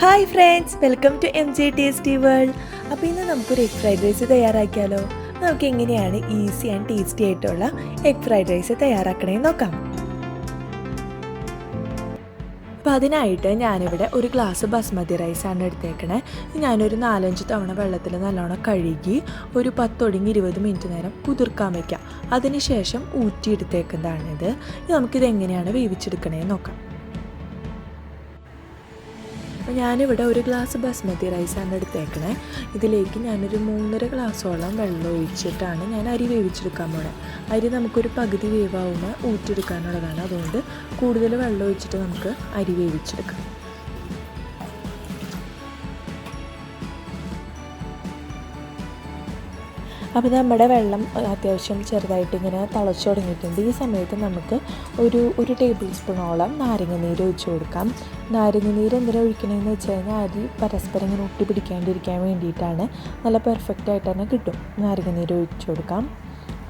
Hi friends, welcome to MJ tasty world. അപ്പോൾ ഇന്ന് നമുക്കൊരു എഗ് ഫ്രൈഡ് റൈസ് തയ്യാറാക്കിയാലോ? നമുക്ക് എങ്ങനെയാണ് ഈസി ആൻഡ് ടേസ്റ്റി ആയിട്ടുള്ള എഗ് ഫ്രൈഡ് റൈസ് തയ്യാറാക്കണമെന്ന് നോക്കാം. അപ്പോൾ അതിനായിട്ട് ഞാനിവിടെ ഒരു ഗ്ലാസ് ബസ്മതി റൈസാണ് എടുത്തേക്കണേ. ഞാനൊരു 4-5 തവണ വെള്ളത്തിൽ നല്ലോണം കഴുകി ഒരു 10-20 മിനിറ്റ് നേരം കുതിർക്കാൻ വയ്ക്കാം. അതിനുശേഷം ഊറ്റിയെടുത്തേക്കുന്നതാണിത്. നമുക്കിത് എങ്ങനെയാണ് വേവിച്ചെടുക്കണേന്ന് നോക്കാം. അപ്പോൾ ഞാനിവിടെ ഒരു ഗ്ലാസ് ബസ്മതി റൈസാണ് എടുത്തേക്കണേ. ഇതിലേക്ക് ഞാനൊരു 3.5 ഗ്ലാസോളം വെള്ളം ഒഴിച്ചിട്ടാണ് ഞാൻ അരി വേവിച്ചെടുക്കാൻ പോണത്. അരി നമുക്കൊരു പകുതി വേവാവുമ്പോൾ ഊറ്റിയെടുക്കാനുള്ളതാണ്. അതുകൊണ്ട് കൂടുതൽ വെള്ളം ഒഴിച്ചിട്ട് നമുക്ക് അരി വേവിച്ചെടുക്കാം. അപ്പോൾ നമ്മുടെ വെള്ളം അത്യാവശ്യം ചെറുതായിട്ട് ഇങ്ങനെ തിളച്ച് തുടങ്ങിയിട്ടുണ്ട്. ഈ സമയത്ത് നമുക്ക് ഒരു ടേബിൾ സ്പൂണോളം നാരങ്ങ ഒഴിച്ച് കൊടുക്കാം. നാരങ്ങ നീര് എന്തിനാണ് ഒഴിക്കണമെന്ന് വെച്ച് കഴിഞ്ഞാൽ അരി പരസ്പരം ഇങ്ങനെ ഒട്ടി പിടിക്കാണ്ടിരിക്കാൻ വേണ്ടിയിട്ടാണ്. നല്ല പെർഫെക്റ്റായിട്ട് തന്നെ കിട്ടും. നാരങ്ങ നീര് ഒഴിച്ച് കൊടുക്കാം.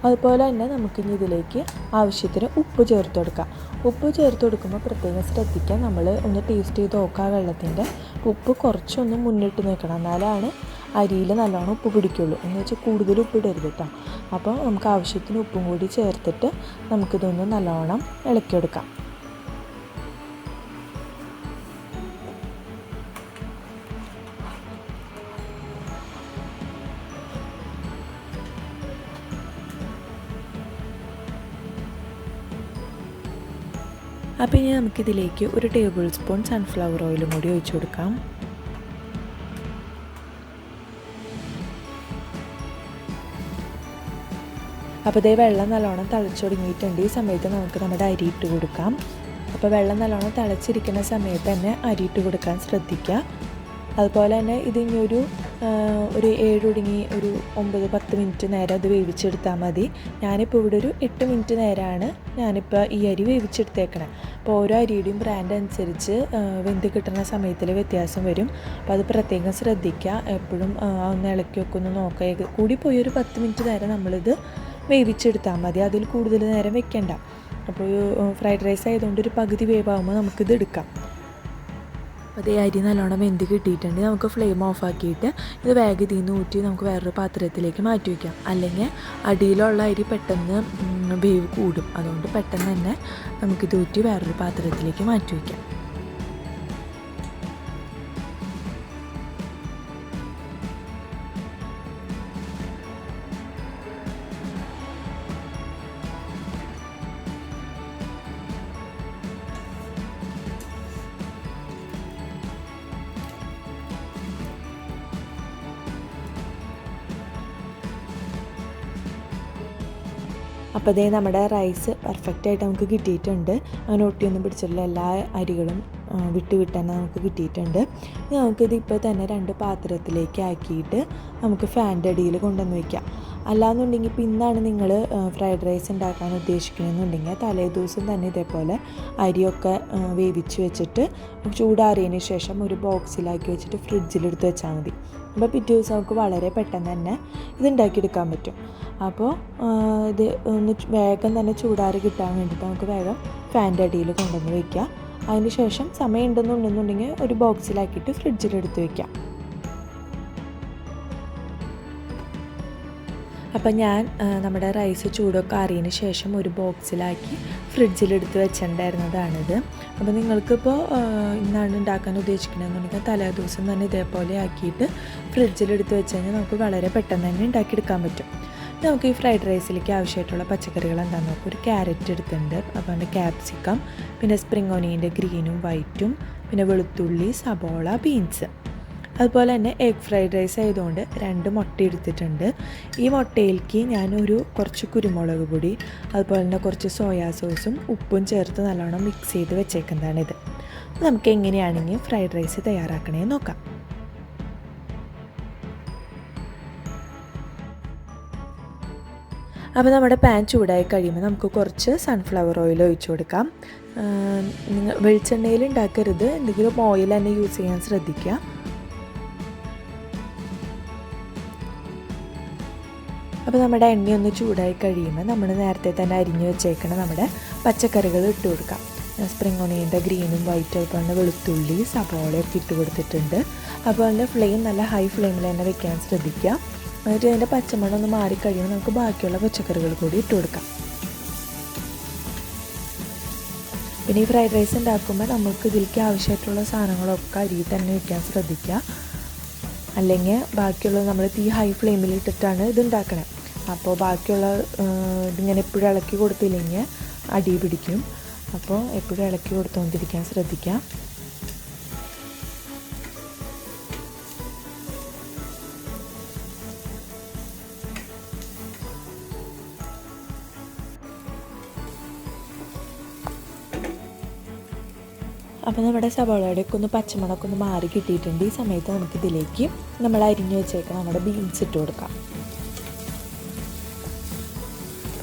അതുപോലെ തന്നെ നമുക്കിനി ഇതിലേക്ക് ആവശ്യത്തിന് ഉപ്പ് ചേർത്ത് കൊടുക്കാം. ഉപ്പ് ചേർത്ത് കൊടുക്കുമ്പോൾ പ്രത്യേകം ശ്രദ്ധിക്കാം. നമ്മൾ ഒന്ന് ടേസ്റ്റ് ചെയ്ത് നോക്കാം. വെള്ളത്തിൻ്റെ ഉപ്പ് കുറച്ചൊന്ന് മുന്നിട്ട് നിൽക്കണം, എന്നാലാണ് അരിയിൽ നല്ലോണം ഉപ്പ് പിടിക്കുള്ളൂ. എന്ന് വെച്ചാൽ കൂടുതൽ ഉപ്പ് ഇടരുത് കേട്ടോ. അപ്പോൾ നമുക്ക് ആവശ്യത്തിന് ഉപ്പും കൂടി ചേർത്തിട്ട് നമുക്കിതൊന്ന് നല്ലോണം ഇളക്കിയെടുക്കാം. അപ്പോൾ ഇനി നമുക്കിതിലേക്ക് ഒരു ടേബിൾ സ്പൂൺ സൺഫ്ലവർ ഓയിലും കൂടി ഒഴിച്ചു കൊടുക്കാം. അപ്പോൾ ഇതേ വെള്ളം നല്ലോണം തിളച്ച് തുടങ്ങിയിട്ടുണ്ട്. ഈ സമയത്ത് നമുക്ക് നമ്മുടെ അരി ഇട്ട് കൊടുക്കാം. അപ്പോൾ വെള്ളം നല്ലോണം തിളച്ചിരിക്കുന്ന സമയത്ത് തന്നെ അരി ഇട്ട് കൊടുക്കാൻ ശ്രദ്ധിക്കുക. അതുപോലെ തന്നെ ഇതിനി ഒരു 7 ഒടുങ്ങി ഒരു 9-10 മിനിറ്റ് നേരം അത് വേവിച്ചെടുത്താൽ മതി. ഞാനിപ്പോൾ ഇവിടെ ഒരു 8 മിനിറ്റ് നേരമാണ് ഞാനിപ്പോൾ ഈ അരി വേവിച്ചെടുത്തേക്കണേ. അപ്പോൾ ഓരോ അരിയുടെയും ബ്രാൻഡ് അനുസരിച്ച് വെന്ത് കിട്ടുന്ന സമയത്തിൽ വ്യത്യാസം വരും. അപ്പോൾ അത് പ്രത്യേകം ശ്രദ്ധിക്കുക. എപ്പോഴും ഒന്ന് ഇളക്കി വെക്കൊന്ന് നോക്കുക. കൂടിപ്പോയി ഒരു 10 മിനിറ്റ് നേരം നമ്മളിത് വേവിച്ചെടുത്താൽ മതി. അതിൽ കൂടുതൽ നേരം വെക്കണ്ട. അപ്പോൾ ഫ്രൈഡ് റൈസ് ആയതുകൊണ്ട് ഒരു പകുതി വേവാകുമ്പോൾ നമുക്കിത് എടുക്കാം. അതേ അരി നല്ലോണം വെന്ത് കിട്ടിയിട്ടുണ്ട്. നമുക്ക് ഫ്ലെയിം ഓഫാക്കിയിട്ട് ഇത് വേഗം ഇതിൽ നിന്ന് ഊറ്റി നമുക്ക് വേറൊരു പാത്രത്തിലേക്ക് മാറ്റി വയ്ക്കാം. അല്ലെങ്കിൽ അടിയിലുള്ള അരി പെട്ടെന്ന് വേവ് കൂടും. അതുകൊണ്ട് പെട്ടെന്ന് തന്നെ നമുക്കിത് ഊറ്റി വേറൊരു പാത്രത്തിലേക്ക് മാറ്റി വയ്ക്കാം. അപ്പോൾ അതേ നമ്മുടെ റൈസ് പെർഫെക്റ്റായിട്ട് നമുക്ക് കിട്ടിയിട്ടുണ്ട്. അങ്ങനെ ഒട്ടിയൊന്നും പിടിച്ചിട്ടുള്ള എല്ലാ അരികളും വിട്ട് തന്നെ നമുക്ക് കിട്ടിയിട്ടുണ്ട്. നമുക്കിത് ഇപ്പോൾ തന്നെ 2 പാത്രത്തിലേക്ക് ആക്കിയിട്ട് നമുക്ക് ഫാനിൻ്റെ അടിയിൽ കൊണ്ടുവന്ന് വയ്ക്കാം. അല്ലാന്നുണ്ടെങ്കിൽ ഇപ്പോൾ ഇന്നാണ് നിങ്ങൾ ഫ്രൈഡ് റൈസ് ഉണ്ടാക്കാൻ ഉദ്ദേശിക്കണമെന്നുണ്ടെങ്കിൽ തലേ ദിവസം തന്നെ ഇതേപോലെ അരിയൊക്കെ വേവിച്ച് വെച്ചിട്ട് ചൂടാറിയതിന് ശേഷം ഒരു ബോക്സിലാക്കി വെച്ചിട്ട് ഫ്രിഡ്ജിലെടുത്ത് വെച്ചാൽ മതി. അപ്പോൾ പിറ്റേ ദിവസം നമുക്ക് വളരെ പെട്ടെന്ന് തന്നെ ഇത് ഉണ്ടാക്കിയെടുക്കാൻ പറ്റും. അപ്പോൾ ഇത് ഒന്ന് വേഗം തന്നെ ചൂടാറി കിട്ടാൻ വേണ്ടിയിട്ട് നമുക്ക് വേഗം ഫാനിൻ്റെ അടിയിൽ കൊണ്ടുവന്ന് വയ്ക്കാം. അതിന് ശേഷം സമയം ഉണ്ടെന്നുണ്ടെന്നുണ്ടെങ്കിൽ ഒരു ബോക്സിലാക്കിയിട്ട് ഫ്രിഡ്ജിലെടുത്ത് വയ്ക്കാം. അപ്പം ഞാൻ നമ്മുടെ റൈസ് ചൂടൊക്കെ ആറിയതിന് ശേഷം ഒരു ബോക്സിലാക്കി ഫ്രിഡ്ജിലെടുത്ത് വെച്ചിട്ടുണ്ടായിരുന്നതാണിത്. അപ്പോൾ നിങ്ങൾക്കിപ്പോൾ ഇന്നാണ് ഉണ്ടാക്കാൻ ഉദ്ദേശിക്കണമെന്നുണ്ടെങ്കിൽ തലേ ദിവസം തന്നെ ഇതേപോലെ ആക്കിയിട്ട് ഫ്രിഡ്ജിലെടുത്ത് വെച്ച് കഴിഞ്ഞാൽ നമുക്ക് വളരെ പെട്ടെന്ന് തന്നെ ഉണ്ടാക്കിയെടുക്കാൻ പറ്റും. നമുക്ക് ഈ ഫ്രൈഡ് റൈസിലേക്ക് ആവശ്യമായിട്ടുള്ള പച്ചക്കറികൾ എന്താണെന്ന് നോക്കാം. ഒരു ക്യാരറ്റ് എടുത്തിട്ടുണ്ട്, അതുപോലെ ക്യാപ്സിക്കം, പിന്നെ സ്പ്രിംഗ് ഓനിയൻ്റെ ഗ്രീനും വൈറ്റും, പിന്നെ വെളുത്തുള്ളി, സബോള, ബീൻസ്. അതുപോലെ തന്നെ എഗ് ഫ്രൈഡ് റൈസ് ആയതുകൊണ്ട് 2 മുട്ട എടുത്തിട്ടുണ്ട്. ഈ മുട്ടയിലേക്ക് ഞാനൊരു കുറച്ച് കുരുമുളക് പൊടി, അതുപോലെ തന്നെ കുറച്ച് സോയാ സോസും ഉപ്പും ചേർത്ത് നല്ലോണം മിക്സ് ചെയ്ത് വെച്ചേക്കുന്നതാണിത്. നമുക്ക് എങ്ങനെയാണെങ്കിൽ ഫ്രൈഡ് റൈസ് തയ്യാറാക്കണേ നോക്കാം. അപ്പോൾ നമ്മുടെ പാൻ ചൂടായി കഴിയുമ്പോൾ നമുക്ക് കുറച്ച് സൺഫ്ലവർ ഓയിൽ ഒഴിച്ചു കൊടുക്കാം. നിങ്ങൾ വെളിച്ചെണ്ണയിൽ ഉണ്ടാക്കരുത്, എന്തെങ്കിലും ഓയിൽ തന്നെ യൂസ് ചെയ്യാൻ ശ്രദ്ധിക്കുക. അപ്പോൾ നമ്മുടെ എണ്ണയൊന്ന് ചൂടായി കഴിയുമ്പോൾ നമ്മൾ നേരത്തെ തന്നെ അരിഞ്ഞു വെച്ചേക്കണം നമ്മുടെ പച്ചക്കറികൾ ഇട്ട് കൊടുക്കാം. സ്പ്രിംഗ് ഒണിയൻ്റെ ഗ്രീനും വൈറ്റും അതുപോലെ തന്നെ വെളുത്തുള്ളി സവാളയൊക്കെ ഇട്ട് കൊടുത്തിട്ടുണ്ട്. അതുപോലെ തന്നെ ഫ്ലെയിം നല്ല ഹൈ ഫ്ലെയിമിൽ തന്നെ വെക്കാൻ ശ്രദ്ധിക്കുക. എന്നിട്ട് അതിൻ്റെ പച്ചമണം ഒന്ന് മാറിക്കഴിയുമ്പോൾ നമുക്ക് ബാക്കിയുള്ള പച്ചക്കറികൾ കൂടി ഇട്ട് കൊടുക്കാം. പിന്നെ ഈ ഫ്രൈഡ് റൈസ് ഉണ്ടാക്കുമ്പോൾ നമുക്ക് ഇതിലേക്ക് ആവശ്യമായിട്ടുള്ള സാധനങ്ങളൊക്കെ അരിയിൽ തന്നെ വയ്ക്കാൻ ശ്രദ്ധിക്കുക. അല്ലെങ്കിൽ ബാക്കിയുള്ളത് നമ്മൾ തീ ഹൈ ഫ്ലെയിമിൽ ഇട്ടിട്ടാണ് ഇത് ഉണ്ടാക്കണേ. അപ്പോൾ ബാക്കിയുള്ള ഇതിങ്ങനെ എപ്പോഴും ഇളക്കി കൊടുത്തില്ലെങ്കിൽ അടി പിടിക്കും. അപ്പോൾ എപ്പോഴും ഇളക്കി കൊടുത്തുകൊണ്ടിരിക്കാൻ ശ്രദ്ധിക്കാം. അപ്പോൾ നമ്മുടെ സവാളയുടെയൊക്കെ ഒന്ന് പച്ചമണമൊക്കെ ഒന്ന് മാറി കിട്ടിയിട്ടുണ്ട്. ഈ സമയത്ത് നമുക്കിതിലേക്ക് നമ്മൾ അരിഞ്ഞു വെച്ചേക്കാം നമ്മുടെ ബീൻസ് ഇട്ട് കൊടുക്കാം.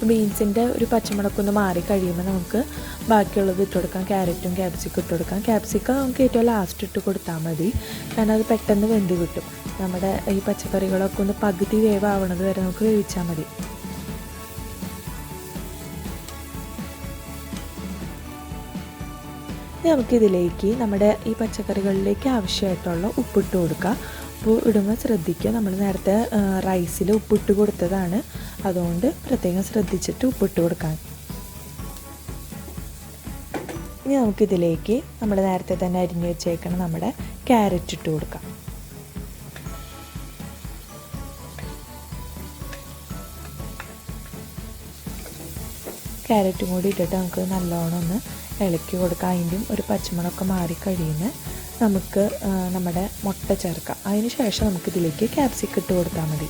ബീൻസിൻ്റെ ഒരു പച്ചമണമൊക്കെ ഒന്ന് മാറി കഴിയുമ്പോൾ നമുക്ക് ബാക്കിയുള്ളത് ഇട്ട് കൊടുക്കാം. ക്യാരറ്റും ക്യാപ്സിക്കും ഇട്ട് കൊടുക്കാം. ക്യാപ്സിക്കം നമുക്ക് ഏറ്റവും ലാസ്റ്റ് ഇട്ട് കൊടുത്താൽ മതി, കാരണം അത് പെട്ടെന്ന് വെന്ത് കിട്ടും. നമ്മുടെ ഈ പച്ചക്കറികളൊക്കെ ഒന്ന് പകുതി വേവാവണത് വരെ നമുക്ക് വേവിച്ചാൽ മതി. നമുക്കിതിലേക്ക് നമ്മുടെ ഈ പച്ചക്കറികളിലേക്ക് ആവശ്യമായിട്ടുള്ള ഉപ്പിട്ട് കൊടുക്കുക. ഉപ്പ് ഇടുമ്പോൾ ശ്രദ്ധിക്കുക, നമ്മൾ നേരത്തെ റൈസിൽ ഉപ്പിട്ട് കൊടുത്തതാണ്, അതുകൊണ്ട് പ്രത്യേകം ശ്രദ്ധിച്ചിട്ട് ഉപ്പിട്ട് കൊടുക്കാൻ. ഇനി നമുക്കിതിലേക്ക് നമ്മൾ നേരത്തെ തന്നെ അരിഞ്ഞു വെച്ചേക്കണം നമ്മുടെ ക്യാരറ്റ് ഇട്ട് കൊടുക്കാം. ക്യാരറ്റും കൂടി ഇട്ടിട്ട് നമുക്ക് നല്ലോണം ഒന്ന് ഇളക്കി കൊടുക്കാം. അതിൻ്റെയും ഒരു പച്ചമണമൊക്കെ മാറിക്കഴിയുന്ന നമുക്ക് നമ്മുടെ മുട്ട ചേർക്കാം. അതിന് ശേഷം നമുക്കിതിലേക്ക് ക്യാപ്സിക്കം ഇട്ട് കൊടുത്താൽ മതി.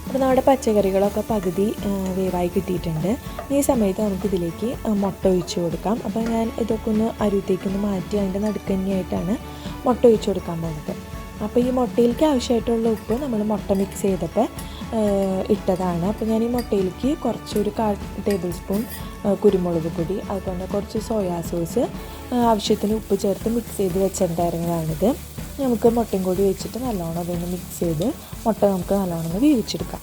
അപ്പോൾ നമ്മുടെ പച്ചക്കറികളൊക്കെ പകുതി വേവായി കിട്ടിയിട്ടുണ്ട്. ഈ സമയത്ത് നമുക്കിതിലേക്ക് മുട്ട ഒഴിച്ച് കൊടുക്കാം. അപ്പോൾ ഞാൻ ഇതൊക്കെ ഒന്ന് അരുത്തേക്കൊന്ന് മാറ്റി അതിൻ്റെ നടുക്കന്നെയായിട്ടാണ് മുട്ട ഒഴിച്ച് കൊടുക്കാൻ പോകുന്നത്. അപ്പോൾ ഈ മുട്ടയിലേക്ക് ആവശ്യമായിട്ടുള്ള ഉപ്പ് നമ്മൾ മുട്ട മിക്സ് ചെയ്തപ്പോൾ ഇട്ടതാണ്. അപ്പോൾ ഞാൻ ഈ മുട്ടയിലേക്ക് കുറച്ചൊരു 1/4 ടേബിൾ സ്പൂൺ കുരുമുളക് പൊടി, അതുപോലെ കുറച്ച് സോയാ സോസ്, ആവശ്യത്തിന് ഉപ്പ് ചേർത്ത് മിക്സ് ചെയ്ത് വെച്ചിട്ടുണ്ടായിരുന്നതാണിത്. നമുക്ക് മുട്ടയും കൂടി വെച്ചിട്ട് നല്ലോണം അതൊന്ന് മിക്സ് ചെയ്ത് മുട്ട നമുക്ക് നല്ലോണം ഒന്ന് വേവിച്ചെടുക്കാം.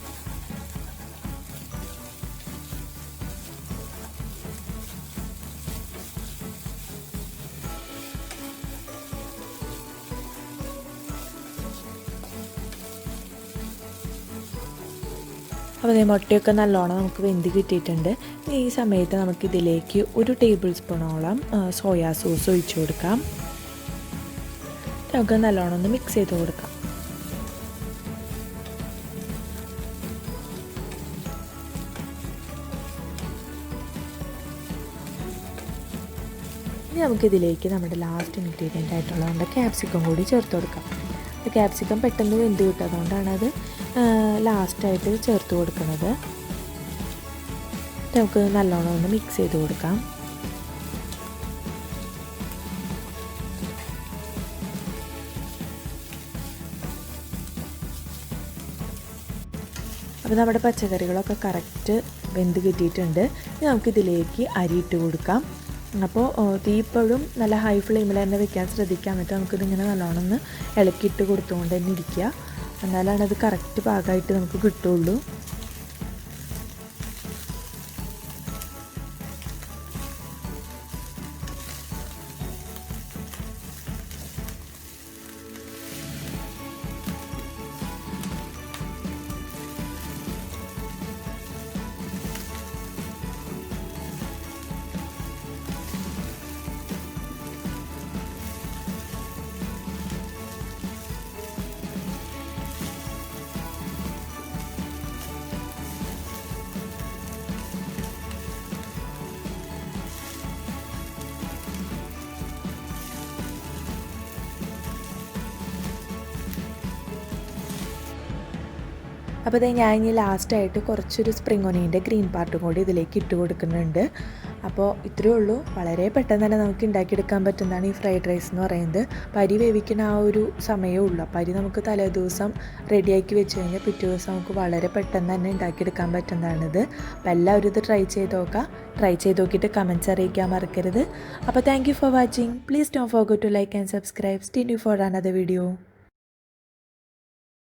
അപ്പോൾ അതേ മുട്ടയൊക്കെ നല്ലോണം നമുക്ക് വെന്ത് കിട്ടിയിട്ടുണ്ട്. ഈ സമയത്ത് നമുക്കിതിലേക്ക് 1 ടേബിൾ സ്പൂണോളം സോയാ സോസ് ഒഴിച്ചു കൊടുക്കാം. നമുക്ക് നല്ലോണം ഒന്ന് മിക്സ് ചെയ്ത് കൊടുക്കാം. ഇനി നമുക്കിതിലേക്ക് നമ്മുടെ ലാസ്റ്റ് ഇൻഗ്രീഡിയൻ്റ് ആയിട്ടുള്ള നമ്മുടെ ക്യാപ്സിക്കം കൂടി ചേർത്ത് കൊടുക്കാം. ക്യാപ്സിക്കം പെട്ടെന്ന് വെന്ത് കിട്ടും, അതുകൊണ്ടാണ് അത് ലാസ്റ്റായിട്ട് ചേർത്ത് കൊടുക്കുന്നത്. നമുക്ക് നല്ലോണം ഒന്ന് മിക്സ് ചെയ്ത് കൊടുക്കാം. അപ്പോൾ നമ്മുടെ പച്ചക്കറികളൊക്കെ കറക്റ്റ് വെന്ത് കിട്ടിയിട്ടുണ്ട്. ഇനി നമുക്കിതിലേക്ക് അരി ഇട്ട് കൊടുക്കാം. അപ്പോൾ തീ ഇപ്പോഴും നല്ല ഹൈ ഫ്ലെയിമിൽ തന്നെ വെക്കാൻ ശ്രദ്ധിക്കാൻ പറ്റും. നമുക്കിതിങ്ങനെ നല്ലോണം ഒന്ന് ഇളക്കിയിട്ട് കൊടുത്തുകൊണ്ട് തന്നെ ഇരിക്കുക, എന്നാലാണ് അത് കറക്റ്റ് പാകമായിട്ട് നമുക്ക് കിട്ടുള്ളൂ. അപ്പോൾ ഇത് ഞാൻ ഇനി ലാസ്റ്റായിട്ട് കുറച്ചൊരു സ്പ്രിംഗ് ഒനിയൻ്റെ ഗ്രീൻ പാർട്ടും കൂടി ഇതിലേക്ക് ഇട്ട് കൊടുക്കുന്നുണ്ട്. അപ്പോൾ ഇത്രയേ ഉള്ളൂ. വളരെ പെട്ടെന്ന് തന്നെ നമുക്ക് ഉണ്ടാക്കിയെടുക്കാൻ പറ്റുന്നതാണ് ഈ ഫ്രൈഡ് റൈസ് എന്ന് പറയുന്നത്. അരി വേവിക്കുന്ന ആ ഒരു സമയമേ ഉള്ളൂ. അപ്പോൾ അരി നമുക്ക് തലേ ദിവസം റെഡിയാക്കി വെച്ച് കഴിഞ്ഞാൽ പിറ്റേ ദിവസം നമുക്ക് വളരെ പെട്ടെന്ന് തന്നെ ഉണ്ടാക്കിയെടുക്കാൻ പറ്റുന്നതാണിത്. അപ്പോൾ എല്ലാവരും ഇത് ട്രൈ ചെയ്ത് നോക്കുക. ട്രൈ ചെയ്ത് നോക്കിയിട്ട് കമൻറ്റ്സ് അറിയിക്കാൻ മറക്കരുത്. അപ്പോൾ thank you for watching. Please don't forget to like and subscribe. Stay tune for another video.